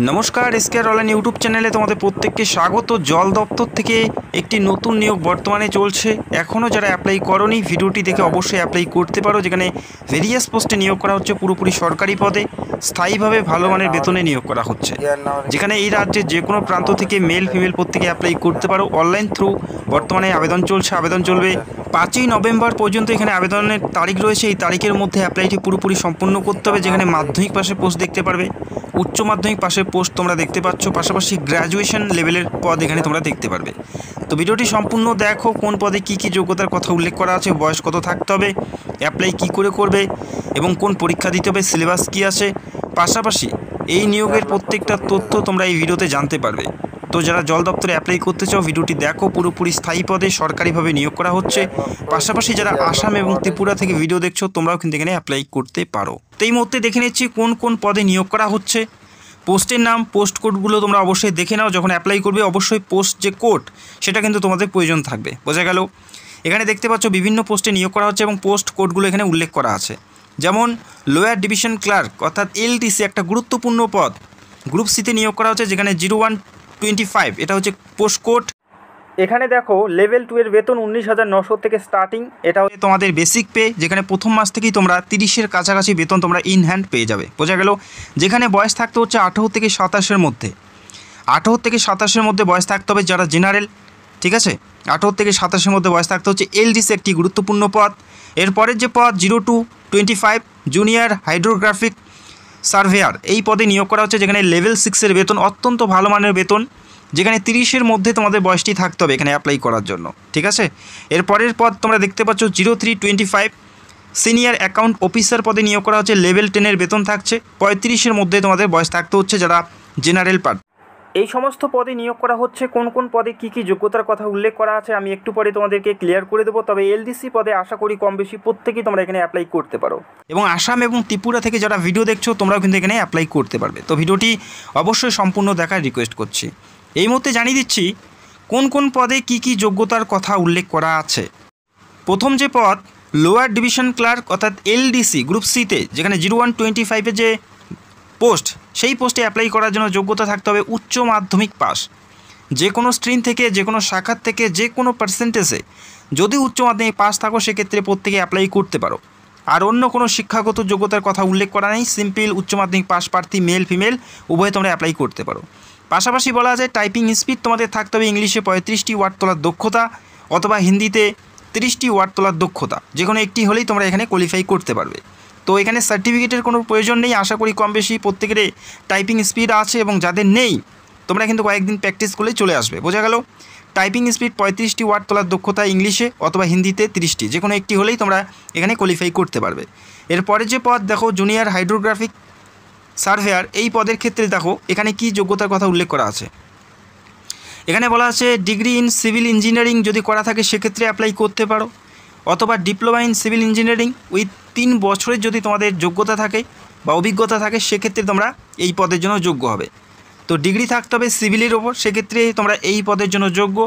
নমস্কার, এসকেআর online YouTube চ্যানেলে তোমাদের প্রত্যেককে স্বাগত। জল দপ্তর থেকে একটি নতুন নিয়োগ বর্তমানে চলছে। এখনও যারা অ্যাপ্লাই করনি ভিডিওটি দেখে অবশ্যই অ্যাপ্লাই করতে পারো, যেখানে ভেরিয়াস পোস্টে নিয়োগ করা হচ্ছে পুরোপুরি সরকারি পদে, স্থায়ীভাবে ভালো মানের বেতনে নিয়োগ করা হচ্ছে। যেখানে এই রাজ্যের যে কোনো প্রান্ত থেকে মেল ফিমেল প্রত্যেকে অ্যাপ্লাই করতে পারো অনলাইন থ্রু। বর্তমানে আবেদন চলছে, আবেদন চলবে 5ই নভেম্বর পর্যন্ত। এখানে আবেদনের তারিখ রয়েছে, এই তারিখের মধ্যে অ্যাপ্লাইটি পুরোপুরি সম্পূর্ণ করতে হবে। যেখানে মাধ্যমিক পাশে পোস্ট দেখতে পারবে, উচ্চ মাধ্যমিক পাশে পোস্ট তোমরা দেখতে পাচ্ছ, পাশাপাশি গ্র্যাজুয়েশন লেভেলের পদ এখানে তোমরা দেখতে পারবে। তো ভিডিওটি সম্পূর্ণ দেখো, কোন পদে কী কী যোগ্যতার কথা উল্লেখ করা আছে, বয়স কত থাকতে হবে, অ্যাপ্লাই কী করে করবে এবং কোন পরীক্ষা দিতে হবে, সিলেবাস কী আছে, পাশাপাশি এই নিয়োগের প্রত্যেকটা তথ্য তোমরা এই ভিডিওতে জানতে পারবে। তো যারা জল দপ্তরে অ্যাপ্লাই করতে চাও ভিডিওটি দেখো, পুরোপুরি স্থায়ী পদে সরকারিভাবে নিয়োগ করা হচ্ছে। পাশাপাশি যারা আসাম এবং ত্রিপুরা থেকে ভিডিও দেখছো তোমরাও কিন্তু এখানে অ্যাপ্লাই করতে পারো। তো এই মুহূর্তে দেখে নিচ্ছি কোন কোন পদে নিয়োগ করা হচ্ছে। পোস্টের নাম, পোস্ট কোডগুলো তোমরা অবশ্যই দেখে নাও। যখন অ্যাপ্লাই করবে অবশ্যই পোস্ট যে কোড সেটা কিন্তু তোমাদের প্রয়োজন থাকবে। বোঝা গেল? এখানে দেখতে পাচ্ছ বিভিন্ন পোস্টে নিয়োগ করা হচ্ছে এবং পোস্ট কোডগুলো এখানে উল্লেখ করা আছে। যেমন লোয়ার ডিভিশন ক্লার্ক অর্থাৎ LDC একটা গুরুত্বপূর্ণ পদ, গ্রুপ সিতে নিয়োগ করা হচ্ছে, যেখানে 0125 এটা হচ্ছে পোস্ট কোড। এখানে দেখো লেভেল 2 এর বেতন 19,900 থেকে স্টার্টিং। এটা হচ্ছে তোমাদের বেসিক পে, যেখানে প্রথম মাস থেকেই তোমরা 30-এর কাছাকাছি বেতন তোমরা ইন হ্যান্ড পেয়ে যাবে। বোঝা গেল? যেখানে বয়স থাকতে হচ্ছে 18 থেকে 27-এর মধ্যে, 18 থেকে 27-এর মধ্যে বয়স থাকতে হবে যারা জেনারেল, ঠিক আছে। 18 থেকে 27-এর মধ্যে বয়স থাকতে হচ্ছে। LDC একটি গুরুত্বপূর্ণ পদ। এরপরের যে পদ 0225 জুনিয়র হাইড্রোগ্রাফিক সার্ভেয়ার, এই পদে নিয়োগ করা হচ্ছে, যেখানে লেভেল 6-এর বেতন অত্যন্ত ভালো মানের বেতন, যেখানে 30-এর মধ্যে তোমাদের বয়সটি থাকতে হবে এখানে অ্যাপ্লাই করার জন্য, ঠিক আছে। এরপরের পদ তোমরা দেখতে পাচ্ছ 0325 সিনিয়র অ্যাকাউন্ট অফিসার পদে নিয়োগ করা হচ্ছে। লেভেল 10-এর বেতন থাকছে, 35-এর মধ্যে তোমাদের বয়স থাকতে হচ্ছে যারা জেনারেল পার্ট। এই সমস্ত পদে নিয়োগ করা হচ্ছে। কোন কোন পদে কী কী যোগ্যতার কথা উল্লেখ করা আছে আমি একটু পরে তোমাদেরকে ক্লিয়ার করে দেবো। তবে LDC পদে আশা করি কম বেশি প্রত্যেকেই তোমরা এখানে অ্যাপ্লাই করতে পারো। এবং আসাম এবং ত্রিপুরা থেকে যারা ভিডিও দেখছো তোমরাও কিন্তু এখানে অ্যাপ্লাই করতে পারবে। তো ভিডিওটি অবশ্যই সম্পূর্ণ দেখার রিকোয়েস্ট করছি। এই মুহূর্তে জানিয়ে দিচ্ছি কোন কোন পদে কী কী যোগ্যতার কথা উল্লেখ করা আছে। প্রথম যে পদ লোয়ার ডিভিশন ক্লার্ক অর্থাৎ LDC গ্রুপ সিতে, যেখানে 0125-এর যে পোস্ট, সেই পোস্টে অ্যাপ্লাই করার জন্য যোগ্যতা থাকতে হবে উচ্চ মাধ্যমিক পাস। যে কোনো স্ট্রিম থেকে, যে কোনো শাখার থেকে, যে কোনো পার্সেন্টেজে যদি উচ্চ মাধ্যমিক পাস থাকো সেক্ষেত্রে প্রত্যেকে অ্যাপ্লাই করতে পারো। আর অন্য কোনো শিক্ষাগত যোগ্যতার কথা উল্লেখ করা নেই। সিম্পল উচ্চ মাধ্যমিক পাস প্রার্থী মেল ফিমেল উভয়ে তোমরা অ্যাপ্লাই করতে পারো। পাশাপাশি বলা যায় টাইপিং স্পিড তোমাদের থাকতে হবে ইংলিশে 35টি ওয়ার্ড তোলার দক্ষতা অথবা হিন্দিতে 30টি ওয়ার্ড তোলার দক্ষতা, যে কোনো একটি হলেই তোমরা এখানে কোয়ালিফাই করতে পারবে। তো এখানে সার্টিফিকেটের কোনো প্রয়োজন নেই। আশা করি কম বেশি প্রত্যেকের টাইপিং স্পিড আছে, এবং যাদের নেই তোমরা কিন্তু কয়েকদিন প্র্যাকটিস করলে চলে আসবে। বোঝা গেল? টাইপিং স্পিড 35টি ওয়ার্ড তোলার দক্ষতা ইংলিশে অথবা হিন্দিতে 30টি, যে কোনো একটি হলেই তোমরা এখানে কোয়ালিফাই করতে পারবে। এরপরে যে পদ দেখো জুনিয়র হাইড্রোগ্রাফিক সার্ভেয়ার, এই পদের ক্ষেত্রে দেখো এখানে কি যোগ্যতার কথা উল্লেখ করা আছে। এখানে বলা আছে ডিগ্রি ইন সিভিল ইঞ্জিনিয়ারিং যদি করা থাকে সেক্ষেত্রে অ্যাপ্লাই করতে পারো, অথবা diploma in civil engineering with 3 বছরের যদি তোমাদের যোগ্যতা থাকে বা অভিজ্ঞতা থাকে সেক্ষেত্রে তোমরা এই পদের জন্য যোগ্য হবে। তো ডিগ্রি থাকতে হবে সিভিলের ওপর, সেক্ষেত্রে তোমরা এই পদের জন্য যোগ্য।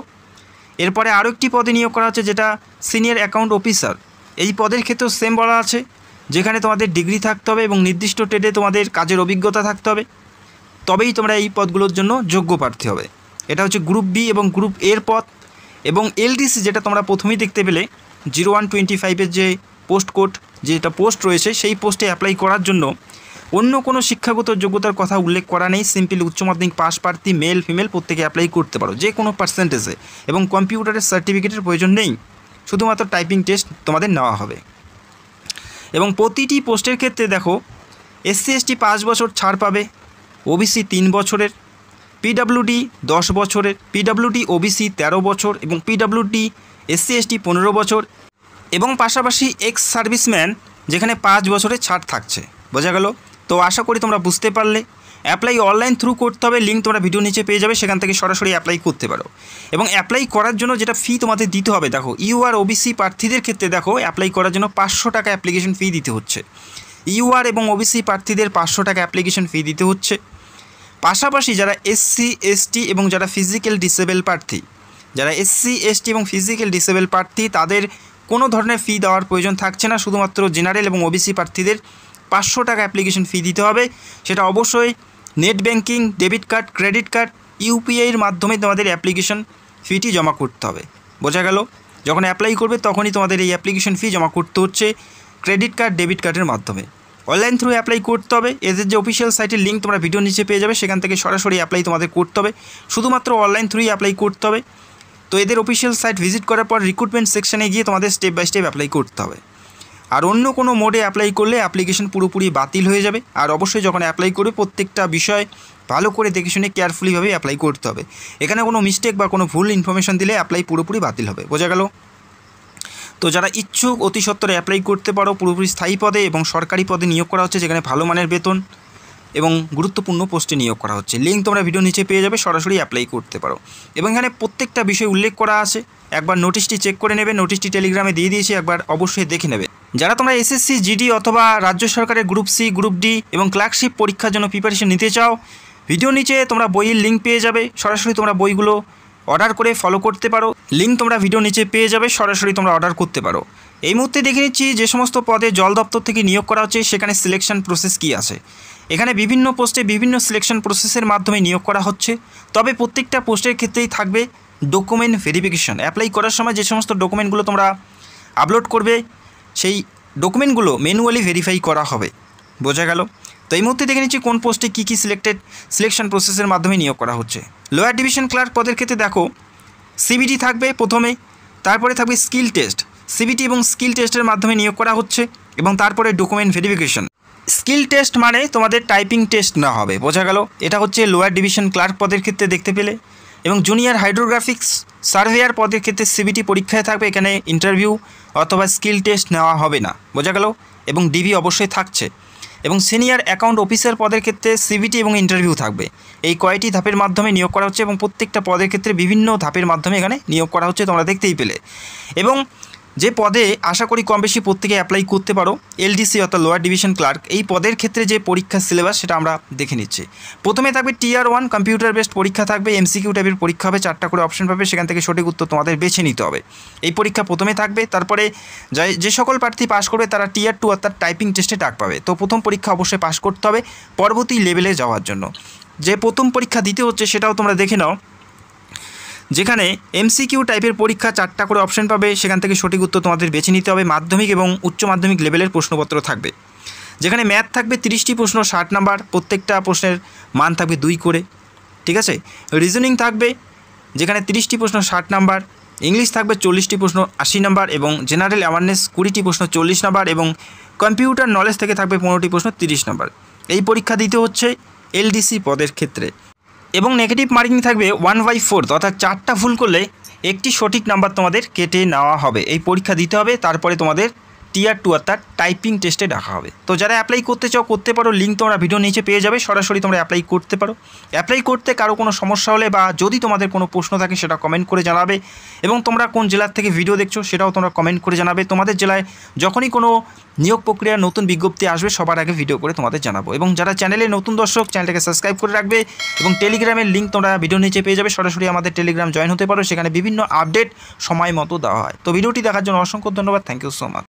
এরপরে আরও একটি পদে নিয়োগ করা হচ্ছে যেটা সিনিয়র অ্যাকাউন্ট অফিসার। এই পদের ক্ষেত্রেও সেম বলা আছে, যেখানে তোমাদের ডিগ্রি থাকতে হবে এবং নির্দিষ্ট ট্রেডে তোমাদের কাজের অভিজ্ঞতা থাকতে হবে, তবেই তোমরা এই পদগুলোর জন্য যোগ্য প্রার্থী হবে। এটা হচ্ছে গ্রুপ বি এবং গ্রুপ এর পদ। এবং LDC যেটা তোমরা প্রথমেই দেখতে পেলে 0125-এর যে পোস্ট কোড, যেটা পোস্ট রয়েছে সেই পোস্টে অ্যাপ্লাই করার জন্য অন্য কোনো শিক্ষাগত যোগ্যতার কথা উল্লেখ করা নেই। সিম্পল উচ্চ মাধ্যমিক পাস প্রার্থী মেল ফিমেল প্রত্যেকে অ্যাপ্লাই করতে পারো যে কোনো পার্সেন্টেজে, এবং কম্পিউটারের সার্টিফিকেটের প্রয়োজন নেই, শুধুমাত্র টাইপিং টেস্ট তোমাদের নেওয়া হবে। এবং প্রতিটি পোস্টের ক্ষেত্রে দেখো SC/ST 5 বছর ছাড় পাবে, OBC 3 বছরের, PWD 10 বছরের, PWD OBC 13 বছর এবং PWD SC/ST 15 বছর, এবং পাশাপাশি এক্স সার্ভিসম্যান যেখানে 5 বছরের ছাড় থাকছে। বোঝা গেল? তো আশা করি তোমরা বুঝতে পারলে। অ্যাপ্লাই অনলাইন থ্রু করতে হবে, লিঙ্ক তোমরা ভিডিও নিচে পেয়ে যাবে, সেখান থেকে সরাসরি অ্যাপ্লাই করতে পারো। এবং অ্যাপ্লাই করার জন্য যেটা ফি তোমাদের দিতে হবে দেখো, UR OBC প্রার্থীদের ক্ষেত্রে দেখো অ্যাপ্লাই করার জন্য 500 টাকা অ্যাপ্লিকেশন ফি দিতে হচ্ছে। UR এবং OBC প্রার্থীদের 500 টাকা অ্যাপ্লিকেশন ফি দিতে হচ্ছে। পাশাপাশি যারা SC/ST এবং যারা ফিজিক্যাল ডিসেবল প্রার্থী, যারা SC/ST এবং ফিজিক্যাল ডিসেবল প্রার্থী তাদের কোনো ধরনের ফি দেওয়ার প্রয়োজন থাকছে না। শুধুমাত্র জেনারেল এবং OBC প্রার্থীদের 500 টাকা অ্যাপ্লিকেশন ফি দিতে হবে। সেটা অবশ্যই net banking, debit card, credit card, ইউপিআইয়ের মাধ্যমে তোমাদের অ্যাপ্লিকেশন ফিটি জমা করতে হবে। বোঝা গেল? যখন অ্যাপ্লাই করবে তখনই তোমাদের এই অ্যাপ্লিকেশন ফি জমা করতে হচ্ছে ক্রেডিট কার্ড, ডেবিট কার্ডের মাধ্যমে। অনলাইন থ্রু অ্যাপ্লাই করতে হবে। এদের যে অফিসিয়াল সাইটের লিঙ্ক তোমরা ভিডিও নিচে পেয়ে যাবে, সেখান থেকে সরাসরি অ্যাপ্লাই তোমাদের করতে হবে। শুধুমাত্র অনলাইন থ্রুই অ্যাপ্লাই করতে হবে। তো এদের অফিসিয়াল সাইট ভিজিট করার পর রিক্রুটমেন্ট সেকশনে গিয়ে তোমাদের স্টেপ বাই স্টেপ অ্যাপ্লাই করতে হবে। আর অন্য কোনো মোডে অ্যাপ্লাই করলে অ্যাপ্লিকেশন পুরোপুরি বাতিল হয়ে যাবে। আর অবশ্যই যখন অ্যাপ্লাই করবে প্রত্যেকটা বিষয় ভালো করে দেখে শুনে কেয়ারফুলিভাবে অ্যাপ্লাই করতে হবে। এখানে কোনো মিস্টেক বা কোনো ভুল ইনফরমেশন দিলে অ্যাপ্লাই পুরোপুরি বাতিল হবে। বোঝা গেল? তো যারা ইচ্ছুক অতি সত্বরে অ্যাপ্লাই করতে পারো। পুরোপুরি স্থায়ী পদে এবং সরকারি পদে নিয়োগ করা হচ্ছে, যেখানে ভালো মানের বেতন এবং গুরুত্বপূর্ণ পোস্টে নিয়োগ করা হচ্ছে। লিঙ্ক তোমরা ভিডিও নিচে পেয়ে যাবে, সরাসরি অ্যাপ্লাই করতে পারো। এবং এখানে প্রত্যেকটা বিষয় উল্লেখ করা আছে। একবার নোটিশটি চেক করে নেবে, নোটিশটি টেলিগ্রামে দিয়ে দিয়েছি, একবার অবশ্যই দেখে নেবে। যারা তোমরা এসএসসি, জিডি অথবা রাজ্য সরকারের গ্রুপ সি, গ্রুপ ডি এবং ক্লার্কশিপ পরীক্ষার জন্য প্রিপারেশন নিতে চাও, ভিডিও নিচে তোমরা বইয়ের লিঙ্ক পেয়ে যাবে। সরাসরি তোমরা বইগুলো অর্ডার করে ফলো করতে পারো। লিঙ্ক তোমরা ভিডিও নিচে পেয়ে যাবে, সরাসরি তোমরা অর্ডার করতে পারো। এই মুহূর্তে দেখে নিচ্ছি যে সমস্ত পদে জল দপ্তর থেকে নিয়োগ করা হচ্ছে সেখানে সিলেকশন প্রসেস কী আছে। এখানে বিভিন্ন পোস্টে বিভিন্ন সিলেকশন প্রসেসের মাধ্যমে নিয়োগ করা হচ্ছে। তবে প্রত্যেকটা পোস্টের ক্ষেত্রেই থাকবে ডকুমেন্ট ভেরিফিকেশন। অ্যাপ্লাই করার সময় যে সমস্ত ডকুমেন্টগুলো তোমরা আপলোড করবে সেই ডকুমেন্টগুলো ম্যানুয়ালি ভেরিফাই করা হবে। বোঝা গেল? তো এই মুহূর্তে দেখে নিচ্ছি কোন পোস্টে কী কী সিলেকশন প্রসেসের মাধ্যমে নিয়োগ করা হচ্ছে। লোয়ার ডিভিশন ক্লার্ক পদের ক্ষেত্রে দেখো সিবিটি থাকবে প্রথমে, তারপরে থাকবে স্কিল টেস্ট। সিবিটি এবং স্কিল টেস্টের মাধ্যমে নিয়োগ করা হচ্ছে এবং তারপরে ডকুমেন্ট ভেরিফিকেশন। স্কিল টেস্ট মানে তোমাদের টাইপিং টেস্ট না হবে। বোঝা গেল? এটা হচ্ছে লোয়ার ডিভিশন ক্লার্ক পদের ক্ষেত্রে দেখতে পেলে। এবং জুনিয়র হাইড্রোগ্রাফিক্স সার্ভেয়ার পদের ক্ষেত্রে সিবিটি পরীক্ষায় থাকবে, এখানে ইন্টারভিউ অথবা স্কিল টেস্ট নেওয়া হবে না। বোঝা গেল? এবং ডিবি অবশ্যই থাকছে। এবং সিনিয়র অ্যাকাউন্ট অফিসার পদের ক্ষেত্রে সিবিটি এবং ইন্টারভিউ থাকবে। এই কয়টি ধাপের মাধ্যমে নিয়োগ করা হচ্ছে এবং প্রত্যেকটা পদের ক্ষেত্রে বিভিন্ন ধাপের মাধ্যমে এখানে নিয়োগ করা হচ্ছে, তোমরা দেখতেই পেলে। এবং যে পদে আশা করি কম বেশি প্রত্যেকে অ্যাপ্লাই করতে পারো, এলডিসি অর্থাৎ লোয়ার ডিভিশন ক্লার্ক, এই পদের ক্ষেত্রে যে পরীক্ষার সিলেবাস সেটা আমরা দেখে নিচ্ছি। প্রথমে থাকবে টিয়ার 1 কম্পিউটার বেসড পরীক্ষা থাকবে। এমসিকিউ টাইপের পরীক্ষা হবে, 4টা করে অপশন পাবে, সেখান থেকে সঠিক উত্তর তোমাদের বেছে নিতে হবে। এই পরীক্ষা প্রথমে থাকবে। তারপরে যে সকল প্রার্থী পাস করবে তারা টিয়ার 2 অর্থাৎ টাইপিং টেস্টে ডাক পাবে। তো প্রথম পরীক্ষা অবশ্যই পাস করতে হবে পরবর্তী লেভেলে যাওয়ার জন্য। যে প্রথম পরীক্ষা দিতে হচ্ছে সেটাও তোমরা দেখে নাও, যেখানে এমসিকিউ টাইপের পরীক্ষা 4টা করে অপশন পাবে, সেখান থেকে সঠিক উত্তর তোমাদের বেছে নিতে হবে। মাধ্যমিক এবং উচ্চ মাধ্যমিক লেভেলের প্রশ্নপত্র থাকবে, যেখানে ম্যাথ থাকবে 30টি প্রশ্ন 60 নাম্বার, প্রত্যেকটা প্রশ্নের মান থাকবে 2 করে। ঠিক আছে? রিজনিং থাকবে, যেখানে 30টি প্রশ্ন 60 নাম্বার, ইংলিশ থাকবে 40টি প্রশ্ন 80 নাম্বার এবং জেনারেল অ্যাওয়ারনেস 20টি প্রশ্ন 40 নাম্বার এবং কম্পিউটার নলেজ থেকে থাকবে 15টি প্রশ্ন 30 নাম্বার। এই পরীক্ষা দিতে হচ্ছে এলডিসি পদের ক্ষেত্রে। এবং নেগেটিভ মার্কিং থাকবে 1/4, অর্থাৎ 4টা ভুল করলে একটি সঠিক নাম্বার তোমাদের কেটে নেওয়া হবে। এই পরীক্ষা দিতে হবে, তারপরে তোমাদের টিয়ার 2 অর্থাৎ টাইপিং টেস্টে ডাকা হবে। তো যারা অ্যাপ্লাই করতে চাও করতে পারো, লিঙ্ক তোমরা ভিডিও নিচে পেয়ে যাবে, সরাসরি তোমরা অ্যাপ্লাই করতে পারো। অ্যাপ্লাই করতে কারো কোনো সমস্যা হলে বা যদি তোমাদের কোনো প্রশ্ন থাকে সেটা কমেন্ট করে জানাবে। এবং তোমরা কোন জেলার থেকে ভিডিও দেখছো সেটাও তোমরা কমেন্ট করে জানাবে। তোমাদের জেলায় যখনই কোনো নিয়োগ প্রক্রিয়ার নতুন বিজ্ঞপ্তি আসবে সবার আগে ভিডিও করে তোমাদের জানাবো। এবং যারা চ্যানেলে নতুন দর্শক, চ্যানেলটাকে সাবস্ক্রাইব করে রাখবে। এবং টেলিগ্রামের লিঙ্ক তোমরা ভিডিও নিচে পেয়ে যাবে, সরাসরি আমাদের টেলিগ্রাম জয়েন হতে পারো, সেখানে বিভিন্ন আপডেট সময় মতো দেওয়া হয়। তো ভিডিওটি দেখার জন্য অসংখ্য ধন্যবাদ। Thank you so much.